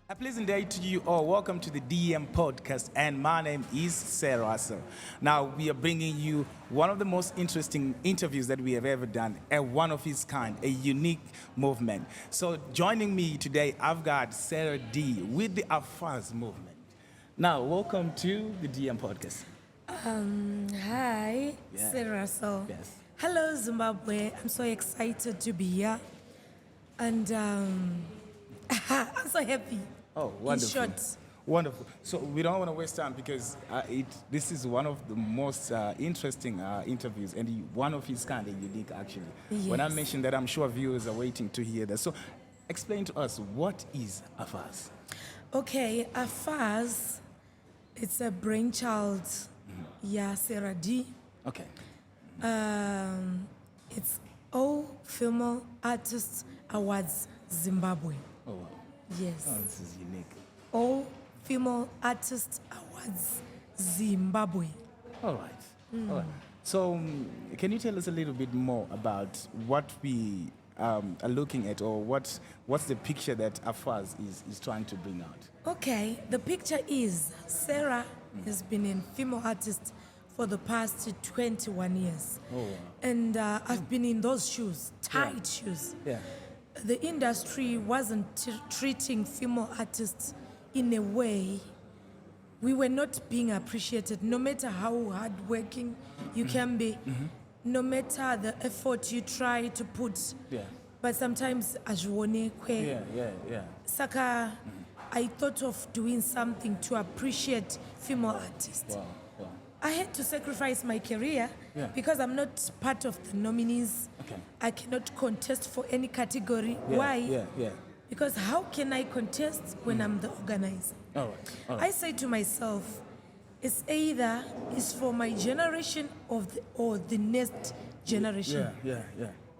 A pleasant day to you all. Welcome to the DM podcast, and my name is Sarah Russell. Now, we are bringing you one of the most interesting interviews that we have ever done, and one of its kind, a unique movement. So, joining me today, I've got Sarah D with the AFAAZ movement. Now, welcome to the DM podcast. Hi, Sarah Russell. Yes. Hello, Zimbabwe. I'm so excited to be here, and I'm so happy. Oh, wonderful. In short. Wonderful. So we don't want to waste time because this is one of the most interesting interviews and one of its kind, unique actually. Yes. When I mentioned that, I'm sure viewers are waiting to hear that. So explain to us, what is AFAAZ? Okay, AFAAZ, it's a brainchild, Sarah D. Okay. It's All Female Artists Awards Zimbabwe. Oh, wow. Yes. Oh, this is unique. All Female Artists Awards Zimbabwe. All right. All right. So can you tell us a little bit more about what we are looking at, or what's the picture that AFAAZ is trying to bring out? Okay, the picture is Sarah has been in female artist for the past 21 years. Oh, wow. And I've been in those shoes, tight shoes. Yeah. The industry wasn't treating female artists in a way. We were not being appreciated, no matter how hardworking you can be, no matter the effort you try to put. Yeah. But sometimes, Yeah. Saka, I thought of doing something to appreciate female artists. Wow. I had to sacrifice my career because I'm not part of the nominees. Okay. I cannot contest for any category. Yeah, Why? Yeah. Because how can I contest when I'm the organizer? All right. I say to myself, it's either it's for my generation or the next generation. Yeah.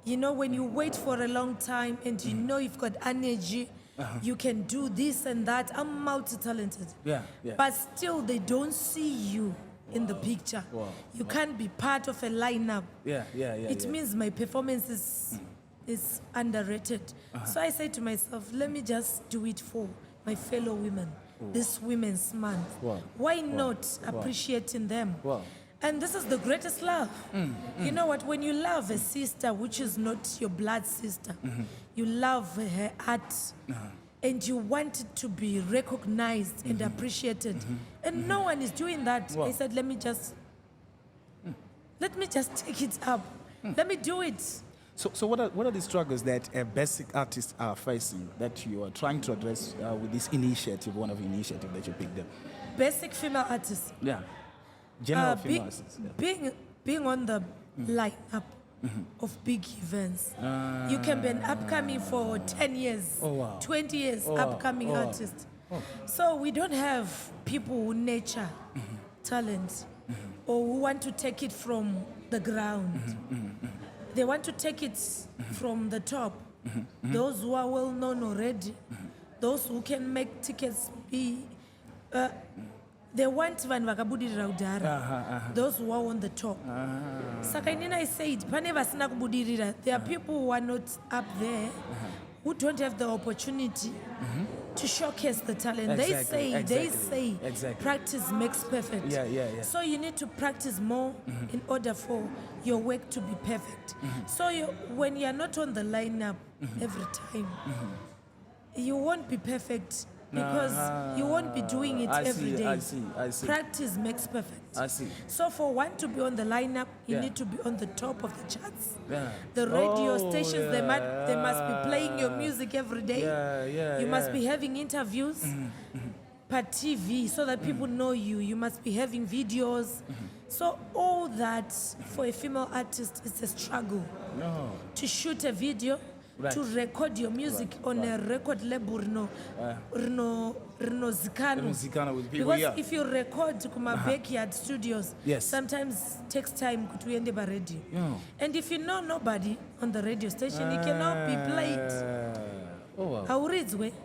You know, when you wait for a long time and you know you've got energy, you can do this and that. I'm multi-talented. Yeah. But still, they don't see you in the picture. Wow. You can't be part of a lineup. Yeah. It means my performance is underrated. So I say to myself, let me just do it for my fellow women, this Women's Month. Wow. Why not appreciating them? Wow. And this is the greatest love. You know what? When you love a sister, which is not your blood sister, you love her art, and you want it to be recognized and appreciated. And no one is doing that. Wow. I said, let me just take it up. Let me do it. So what are the struggles that basic artists are facing that you are trying to address with this initiative, one of the initiatives that you picked up? Basic female artists. Yeah. General female artists. Yeah. Being on the lineup of big events. You can be an upcoming for 10 years, 20 years, upcoming artist. So we don't have people who nurture talent or who want to take it from the ground. They want to take it from the top. Those who are well known already, those who can make tickets be... they want vanhu vakabudirira kudhara, those who are on the top. Saka inini I said, pane vasina kubudirira. There are people who are not up there, who don't have the opportunity to showcase the talent. Exactly. They say practice makes perfect. Yeah. So you need to practice more in order for your work to be perfect. So when you're not on the lineup every time, you won't be perfect. Because you won't be doing it every day. I see. Practice makes perfect. I see. So for one to be on the lineup, you need to be on the top of the charts. Yeah. The radio stations, they must be playing your music every day. You must be having interviews per TV so that people know you. You must be having videos. So all that for a female artist is a struggle. To shoot a video, to record your music on a record label rino zikano with people, because if you record kuma backyard studios yes, sometimes takes time kuti uende radio and if you know nobody on the radio station it cannot be played. Wow.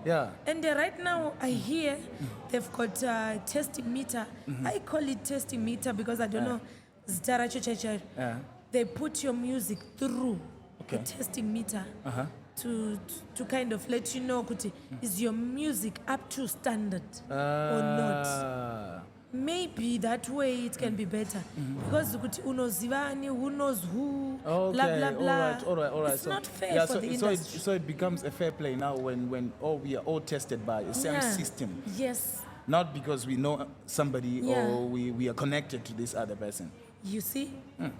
Yeah. And right now I hear they've got testing meter. I call it testing meter because I don't know. They put your music through the testing meter to kind of let you know is your music up to standard or not. Maybe that way it can be better because unozivani, who knows who, blah blah blah. All right. It's not fair for the industry. So it becomes a fair play now when we are all tested by the same system. Yes. Not because we know somebody or we are connected to this other person. You see,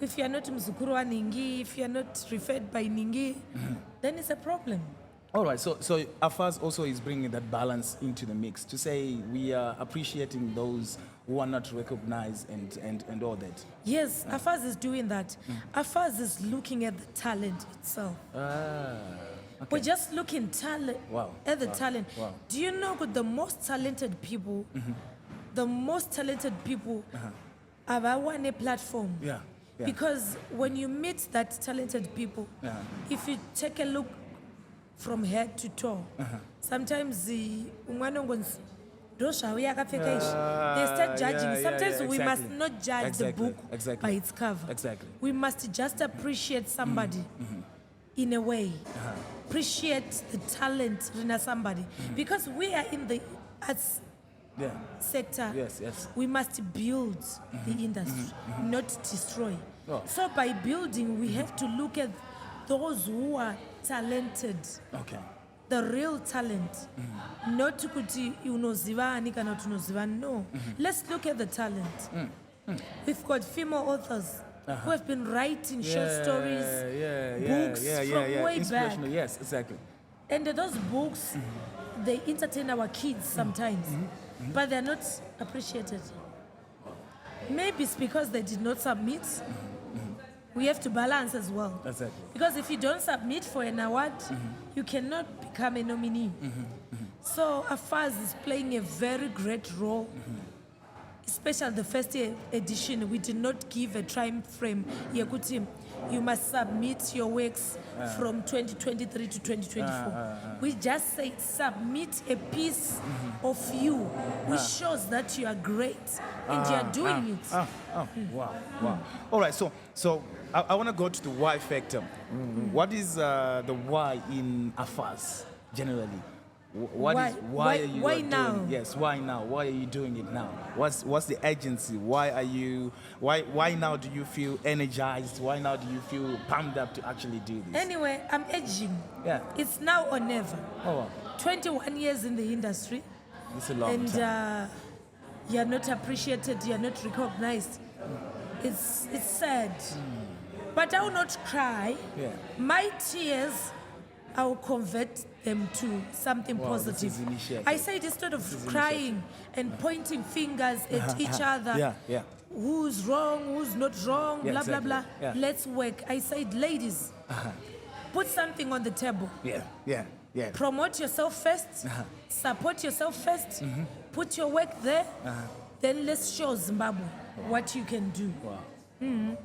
if you are not mzukuru wa Ningi, if you are not referred by Ningi, then it's a problem. All right, so AFAAZ also is bringing that balance into the mix to say we are appreciating those who are not recognized and all that. Yes, AFAAZ is doing that. AFAAZ is looking at the talent itself. We're just looking at the talent. Wow. Do you know the most talented people, have won a platform? Yeah. Because when you meet that talented people, if you take a look from head to toe, sometimes they start judging. Sometimes we must not judge the book by its cover. We must just appreciate somebody in a way. Appreciate the talent in somebody. Because we are in the arts sector. Yes. We must build the industry, not destroy. So by building, we have to look at those who are talented. The real talent. Not kuti unozivani kana tunozivani. No. Let's look at the talent. We've got female authors who have been writing short stories, books from way back. Yes, exactly. And those books, they entertain our kids sometimes, but they're not appreciated. Maybe it's because they did not submit. We have to balance as well. Exactly. Because if you don't submit for an award, you cannot become a nominee. So AFAAZ is playing a very great role. Especially the first edition, we did not give a time frame. You must submit your works from 2023 to 2024. We just say submit a piece of you which shows that you are great and you are doing it. Wow. All right, so I want to go to the why factor. What is the why in AFAAZ generally? Why now? Yes, why now? Why are you doing it now? What's the agency? Why now do you feel energized? Why now do you feel pumped up to actually do this? Anyway, I'm aging. Yeah. It's now or never. Oh, wow. 21 years in the industry. It's a long time. You're not appreciated, you're not recognized. It's sad. But I will not cry. Yeah. My tears, I will convert them to something positive. I said instead of crying and pointing fingers at each other, who's wrong, who's not wrong, blah, blah, blah. Yeah. Let's work. I said, ladies, put something on the table. Yeah. Promote yourself first, support yourself first, put your work there, then let's show Zimbabwe what you can do. Wow.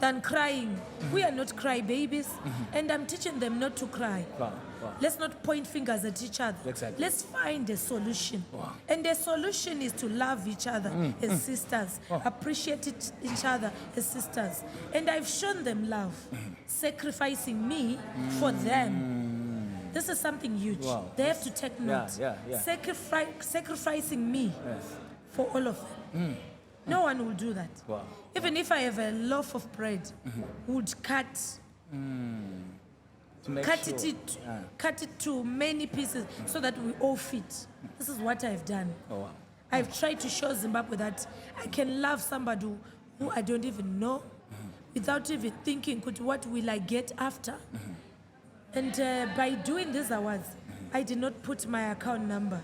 Than crying. We are not cry babies, and I'm teaching them not to cry. Wow. Let's not point fingers at each other. Exactly. Let's find a solution. Wow. And the solution is to love each other as sisters, appreciate each other as sisters. And I've shown them love, sacrificing me for them. This is something huge. Wow. They have to take note. Sacrificing me for all of them. No one will do that. Wow. Even if I have a loaf of bread, would cut it to many pieces so that we all fit. This is what I've done. Oh, wow. I've tried to show Zimbabwe that I can love somebody who I don't even know without even thinking, what will I get after? And by doing these awards, I did not put my account number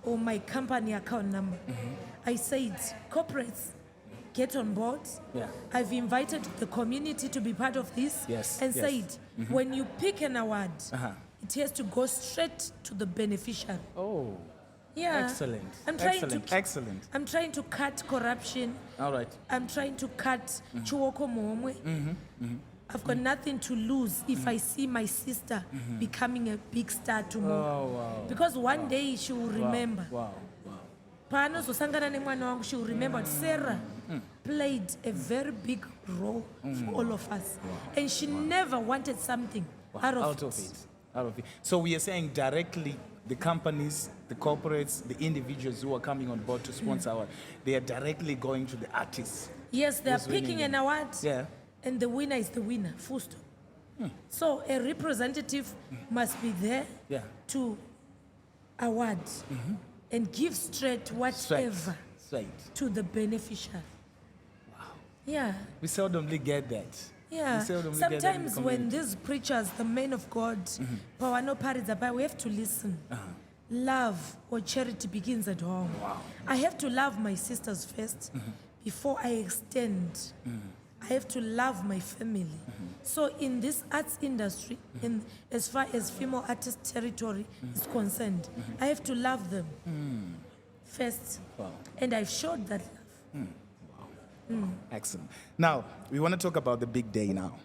or my company account number. I said, corporates, get on board. Yeah. I've invited the community to be part of this. Yes, And yes. said, when you pick an award, it has to go straight to the beneficiary. Oh, Yeah. excellent. Excellent. Excellent. I'm trying to cut corruption. All right. I'm trying to cut chiwoko momwe. I've got nothing to lose if I see my sister becoming a big star tomorrow. Oh, wow. Because one day she will remember. Wow. Paanozosangana nemwana wangu, she will remember that Sarah played a very big role for all of us. And she never wanted something out of it. So we are saying directly the companies, the corporates, the individuals who are coming on board to sponsor our, they are directly going to the artists. Yes, they are who's winning picking it. an award. Yeah. And the winner is the winner, full stop. So a representative must be there to award and give straight whatever Straight. to the beneficiary. Wow. Yeah. We seldomly get that. Yeah. Sometimes when these preachers, the men of God, we have to listen. Love or charity begins at home. Wow. I have to love my sisters first before I extend. I have to love my family. So in this arts industry, as far as female artist territory is concerned, I have to love them first. Wow. And I've showed that love. Excellent. Now, we want to talk about the big day now.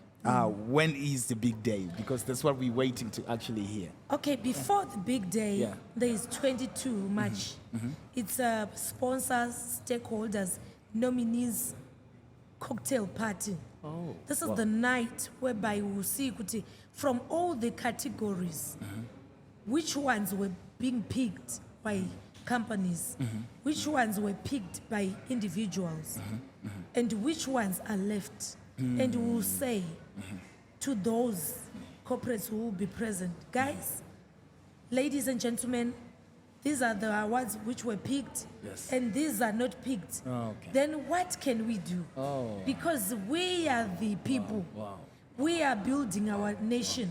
When is the big day? Because that's what we're waiting to actually hear. Okay, before the big day, there is 22 March. It's sponsors, stakeholders, nominees, cocktail party. This is the night whereby we will see from all the categories, which ones were being picked by companies, which ones were picked by individuals, and which ones are left. And we will say to those corporates who will be present, guys, ladies and gentlemen, these are the awards which were picked, and these are not picked. Then what can we do? Because we are the people. We are building our nation.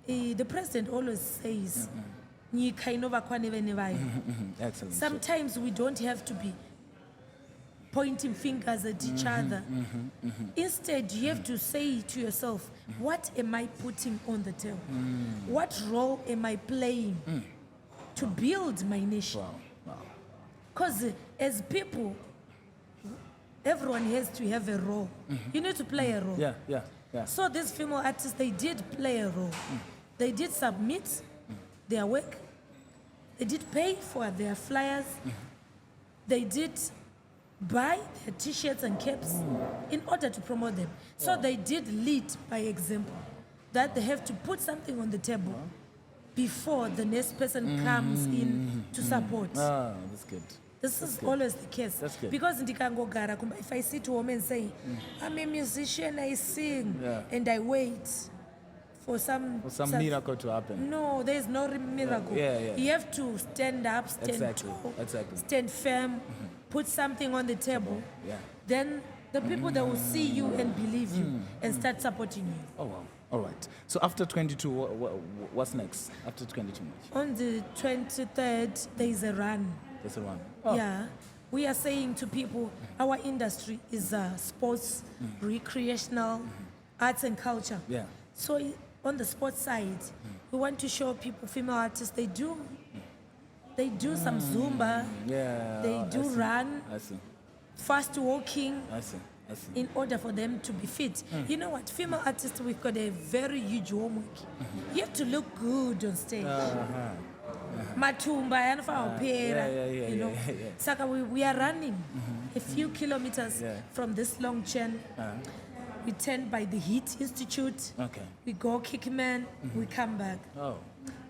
The president always says, Excellent. sometimes we don't have to be pointing fingers at each other. Instead, you have to say to yourself, what am I putting on the table? What role am I playing to build my nation? Because as people, everyone has to have a role. You need to play a role. Yeah. So these female artists, they did play a role. They did submit their work. They did pay for their flyers. They did buy their t-shirts and caps in order to promote them. So they did lead by example, that they have to put something on the table before the next person comes in to support. That's good. This is always the case. That's good. Because if I sit home and say, I'm a musician, I sing, and I wait for some miracle to happen. No, there is no miracle. You have to stand up, stand tall, stand firm, put something on the table. Then the people that will see you and believe you and start supporting you. Oh, wow. All right. So after 22, what's next? After 22 March? On the 23rd, there is a run. There's a run. Yeah. We are saying to people, our industry is sports, recreational, arts and culture. So on the sports side, we want to show people, female artists, they do some Zumba, they do run, fast walking, in order for them to be fit. You know what, female artists, we've got a very huge homework. You have to look good on stage. Matumba, you know. Saka, we are running a few kilometers from this long chain. We turn by the Heat Institute. We go Kickman, we come back.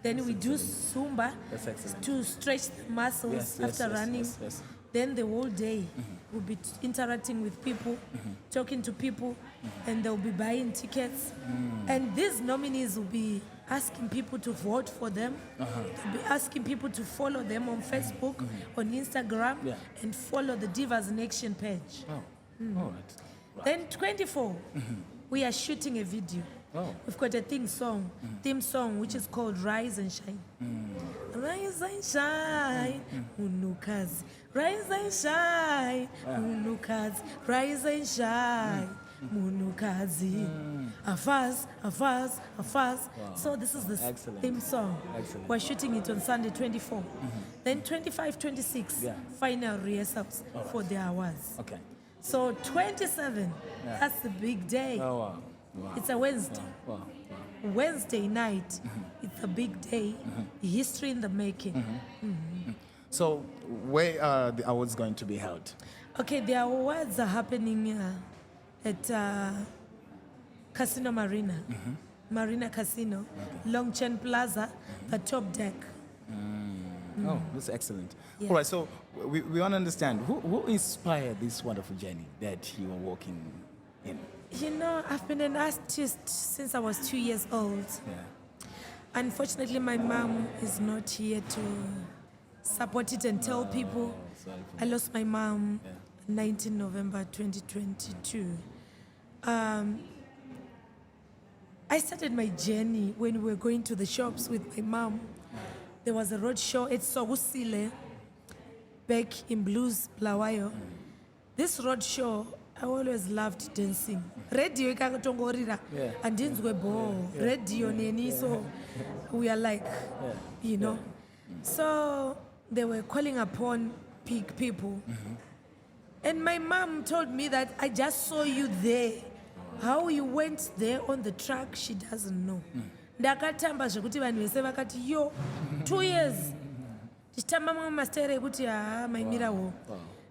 Then we do Zumba to stretch the muscles after running. Then the whole day we'll be interacting with people, talking to people, and they'll be buying tickets. And these nominees will be asking people to vote for them. They'll be asking people to follow them on Facebook, on Instagram, and follow the Divas in Action page. All right. Then 24, we are shooting a video. We've got a theme song, which is called Rise and Shine. Rise and shine, Munukazi. Rise and shine, Munukazi. Rise and shine, Munukazi. AFAAZ, AFAAZ, AFAAZ. So this is the theme song. Excellent. We're shooting it on Sunday 24. Then 25, 26, final rehearsals for the awards. Okay. So 27, that's the big day. Oh, wow. Wow. It's a Wednesday. Wow. Wow. Wednesday night. It's a big day. History in the making. So where are the awards going to be held? Okay, the awards are happening at Casino Marina. Marina Casino, Longchen Plaza, the top deck. Oh, that's excellent. Yeah. All right, so we want to understand who inspired this wonderful journey that you are walking in? You know, I've been an artist since I was 2 years old. Yeah. Unfortunately, my mom is not here to support it and tell people. Sorry for I lost my mom 19 November 2022. I started my journey when we were going to the shops with my mom. There was a road show at Sogusile, back in Blues, Blawayo. This road show, I always loved dancing. Radio ikangotongorira andinzwe bo. Radio neni, so we are like, you know. So they were calling upon big people. And my mom told me that I just saw you there. How you went there on the track, she doesn't know. Ndakatamba zvekuti vanhu vese vakati yo 2 years tichitamba mamwe mastere ekuti maimirawo.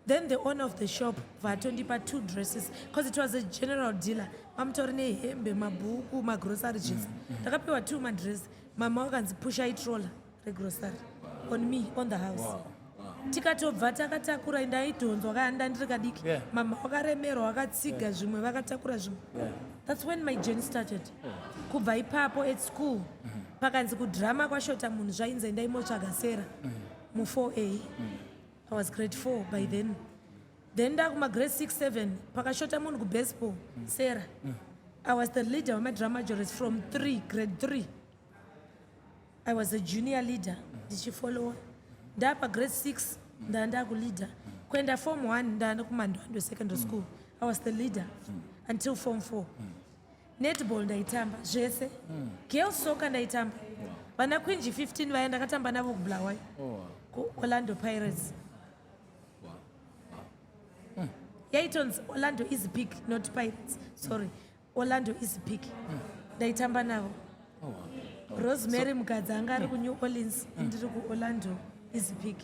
Then the owner of the shop vatondipa 2 dresses because it was a general dealer. Mamutori nehembe, mabhuku, magrocery jets. Ndakapiwa 2 madress. Mama wakanzipusha itroller regrocery on me, on the house. Tikatobva takatakura ndaidhonzwa kaanda ndiri kadiki. Mama wakaremerwa wakatsiga zvimwe vakatakura zvimwe. That's when my journey started. Kubva ipapo at school pakanzi kudrama kwashota munhu zvainzi ndaimotsvaga Sera mu4A. I was grade 4 by then. Then ndakuma grade 6, 7 pakashota munhu kubaseball Sera. I was the leader of my drama jurors from grade 3. I was a junior leader. Did you follow? Ndapa grade 6 ndakuleader. Kwenda form 1 ndakumandwandwe secondary school. I was the leader until form 4. Netball ndaitamba zvese. Girls soccer ndaitamba. Vana Quinji 15 vaya ndakatamba navo kuBulawayo. Orlando Pirates. Yaitonzi Orlando is a pick, not Pirates. Sorry. Orlando is a pick. Ndaitamba navo. Rosemary Mukadzi anga ari kuNew Orleans ndiri kuOrlando is a pick.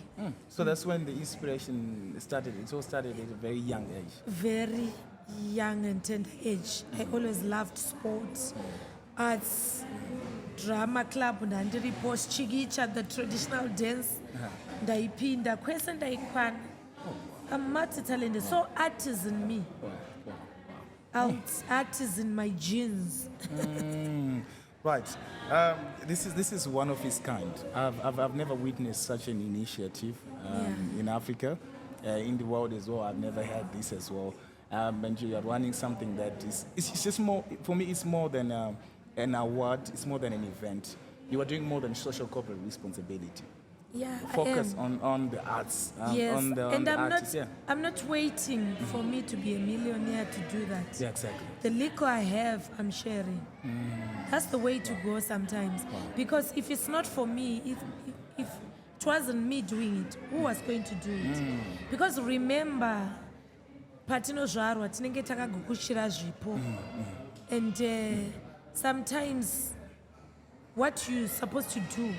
So that's when the inspiration started. It all started at a very young age. Very young and tender age. I always loved sports, arts, drama club, ndandiri post chikicha, the traditional dance. Ndaipinda kwese ndaikwana. I'm multi-talented, so art is in me. Art is in my genes. Right. This is one of its kind. I've never witnessed such an initiative in Africa, in the world as well. I've never had this as well. And you are running something that it's just more, for me, it's more than an award. It's more than an event. You are doing more than social corporate responsibility. Yeah, Focus on the arts. Yes, on and the artists, I'm not waiting for me to be a millionaire to do that. Yeah, exactly. The liquor I have, I'm sharing. That's the way to go sometimes. Because if it's not for me, if it wasn't me doing it, who was going to do it? Because remember, patinozvarwa tinenge takagukushira zvipo. And sometimes what you're supposed to do,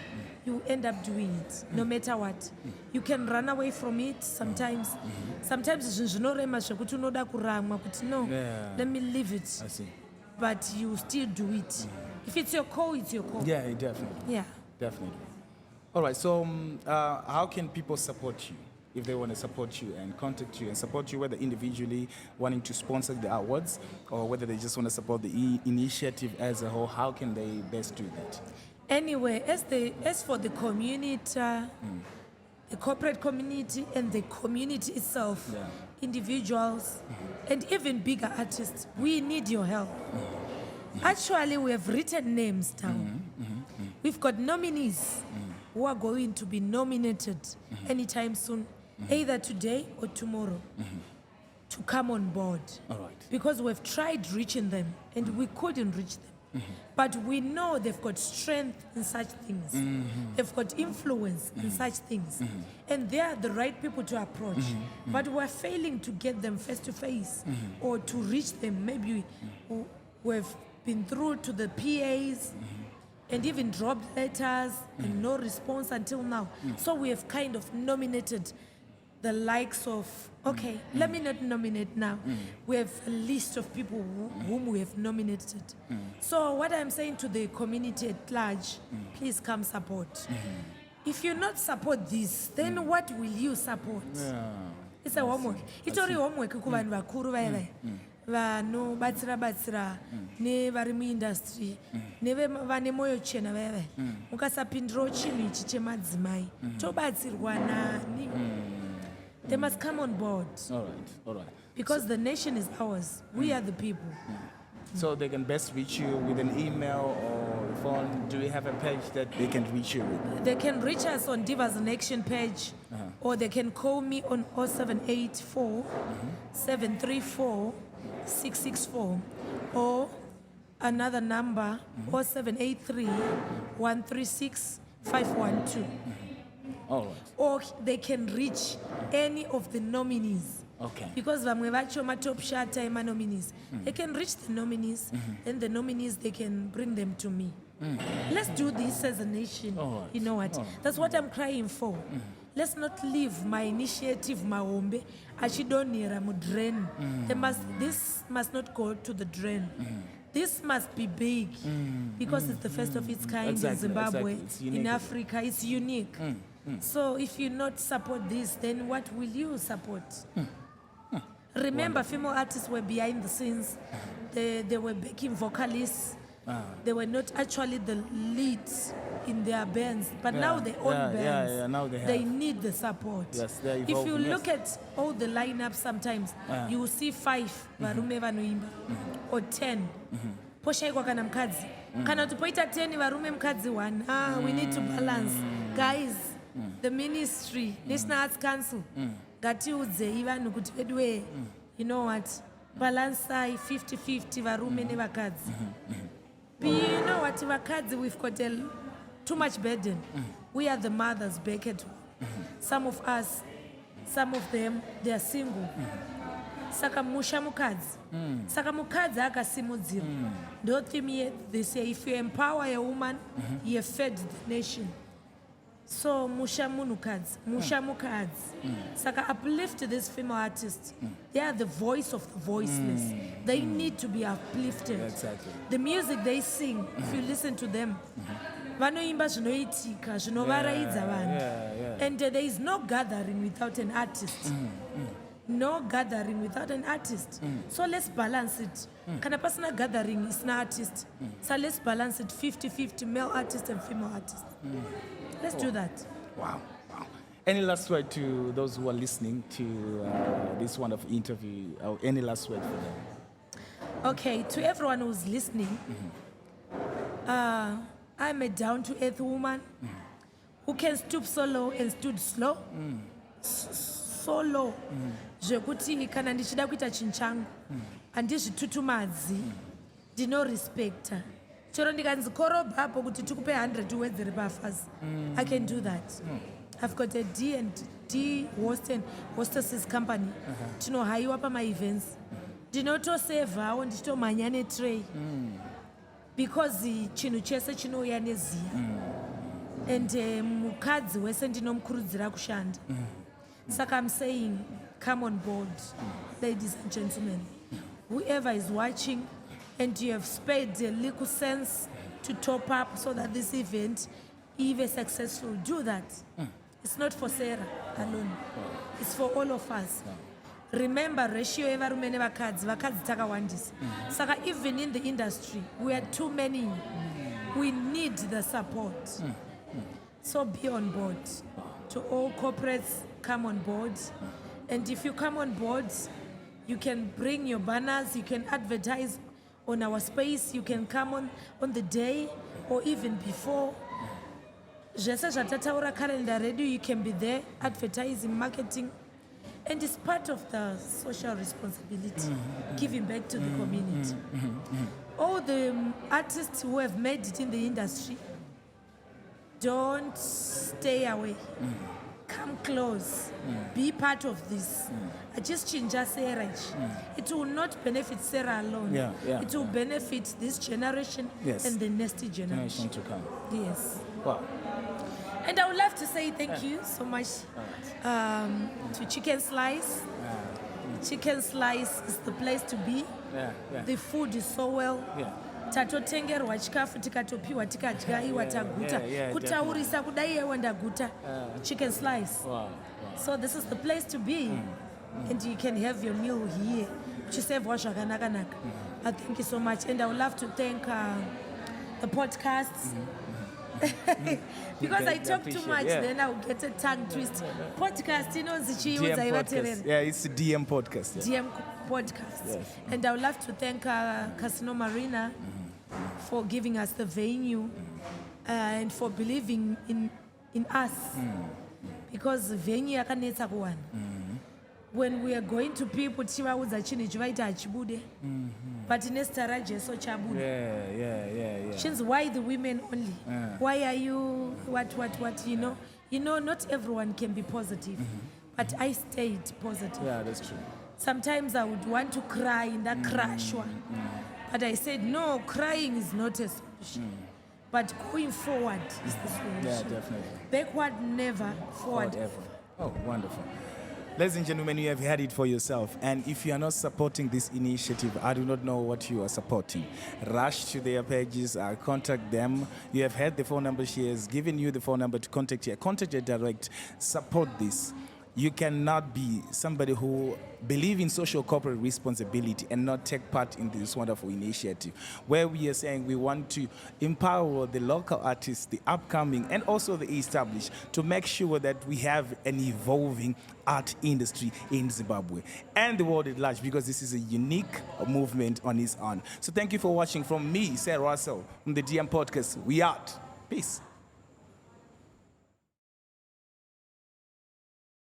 you end up doing it, no matter what. You can run away from it sometimes. Sometimes zvinorema zvekuti unoda kuramwa kuti no, let me leave it. I see. But you still do it. If it's your call, it's your call. Yeah, definitely. Yeah. Definitely. All right, so how can people support you if they want to support you and contact you and support you, whether individually wanting to sponsor the awards or whether they just want to support the initiative as a whole? How can they best do that? Anyway, as for the community, the corporate community and the community itself, individuals, and even bigger artists, we need your help. Actually, we have written names down. We've got nominees who are going to be nominated anytime soon, either today or tomorrow, to come on board. All right. Because we've tried reaching them and we couldn't reach them. But we know they've got strength in such things. They've got influence in such things. And they are the right people to approach. But we're failing to get them face to face or to reach them. Maybe we've been through to the PAs and even dropped letters and no response until now. So we have kind of nominated the likes of, okay, let me not nominate now. We have a list of people whom we have nominated. So what I'm saying to the community at large, please come support. If you not support this, then what will you support? It's a homework. It's already homework kuvanhu vakuru vaya vaya. Vanobatsira ne vari muindustry nevane moyo chena vaya vaya. Mukasapindirawo chinhu ichi chemadzimai tobatsirwa nani? They must come on board. All right. Because the nation is ours. We are the people. So they can best reach you with an email or phone. Do we have a page that they can reach you with? They can reach us on Divas in Action page, or they can call me on 0784 734 664, or another number 0783 136 512. All right. Or they can reach any of the nominees. Okay. Because vamwe vacho matop shata ema nominees. They can reach the nominees, and the nominees, they can bring them to me. Let's do this as a nation. Right. You know what? That's what I'm crying for. Let's not leave my initiative, Maombe, Achidonira, Mudren. This must not go to the drain. This must be big because it's the first of its kind in Zimbabwe, in Africa. It's unique. So if you not support this, then what will you support? Remember, female artists were behind the scenes. They were backing vocalists. They were not actually the leads in their bands, but now they own bands. Now they have. They need the support. Yes, they're If evolving, you look at all the lineups, sometimes you will see 5 varume vanoimba or 10. Poshaikwa kana mukadzi. Kana tupoita 10 varume mukadzi 1. We need to balance. Guys, the ministry, National Arts Council, ngatiudzei vanhu kuti vedu you know what? Balancei 50-50 varume nevakadzi. But you know what, vakadzi, we've got too much burden. We are the mothers back at home. Some of us, some of them, they are single. Saka musha mukadzi. Saka mukadzi akasimudzira. Ndo theme they say, if you empower a woman, you have fed the nation. So musha munukadzi, musha mukadzi. Saka uplift these female artists. They are the voice of the voiceless. They need to be uplifted. Exactly. The music they sing, if you listen to them, vanoimba zvinoitika, zvinovaraidza vanhu. And there is no gathering without an artist. No gathering without an artist. So let's balance it. Kana pasina gathering is an artist. So let's balance it 50-50 male artist and female artist. Let's do that. Wow. Any last word to those who are listening to this wonderful interview? Or any last word for them? Okay, to everyone who's listening, I'm a down-to-earth woman who can stoop so low and stood slow. So low. Zvekuti kana ndichida kuita chinhu changu handizvitutumadzi, ndinorespekta. Chero ndikanzi korobha apo kuti tikupe 100 uwedzere paAFAAZ, I can do that. I've got a D&D hostesses company. Tinohaiwa pama-events. Ndinotosevawo ndichitomhanya netray. Because chinhu chese chinouya neziya. And mukadzi wese ndinomukurudzira kushanda. Saka I'm saying, come on board, ladies and gentlemen. Whoever is watching and you have spared a little sense to top up so that this event is successful, do that. It's not for Sarah alone. It's for all of us. Remember, ratio evarume nevakadzi takawandisa. Saka even in the industry, we are too many. We need the support. So be on board. To all corporates, come on board. And if you come on board, you can bring your banners, you can advertise on our space. You can come on the day or even before. Zvese zvatataura calendar redu, you can be there, advertising, marketing. And it's part of the social responsibility, giving back to the community. All the artists who have made it in the industry, don't stay away. Come close. Be part of this. I just change Sarah. It will not benefit Sarah alone. It will benefit this generation and the next generation to come. Yes. Wow. And I would love to say thank you so much to Chicken Slice. Chicken Slice is the place to be. The food is so well. Tatotengerwa chikafu tikatopiwa tikadya iwa taguta kutaurisa kudai ewa ndaguta Chicken Slice. So this is the place to be. And you can have your meal here. Chisevwa zvakanaka. Thank you so much. And I would love to thank the podcasts. Because I talk too much, then I'll get a tongue twist. Podcast, it's the DM podcast. DM podcast. And I would love to thank Casino Marina for giving us the venue and for believing in us. Because the venue akanetsa kuwana. When we are going to people, chivaudza chinhu chivaita hachibude. But inestara jeso chabude. Chinzi, why the women only? Why are you what? You know, not everyone can be positive. But I stayed positive. Yeah, that's true. Sometimes I would want to cry in that crash one. But I said, no, crying is not a solution. But going forward is the solution. Yeah, definitely. Backward never, forward ever. Oh, wonderful. Ladies and gentlemen, you have heard it for yourself. And if you are not supporting this initiative, I do not know what you are supporting. Rush to their pages, contact them. You have heard the phone number. She has given you the phone number to contact you. Contact her direct. Support this. You cannot be somebody who believes in social corporate responsibility and not take part in this wonderful initiative, where we are saying we want to empower the local artists, the upcoming, and also the established, to make sure that we have an evolving art industry in Zimbabwe and the world at large, because this is a unique movement on its own. So thank you for watching. From me, Sarah Russell, from the DM Podcast. We out. Peace.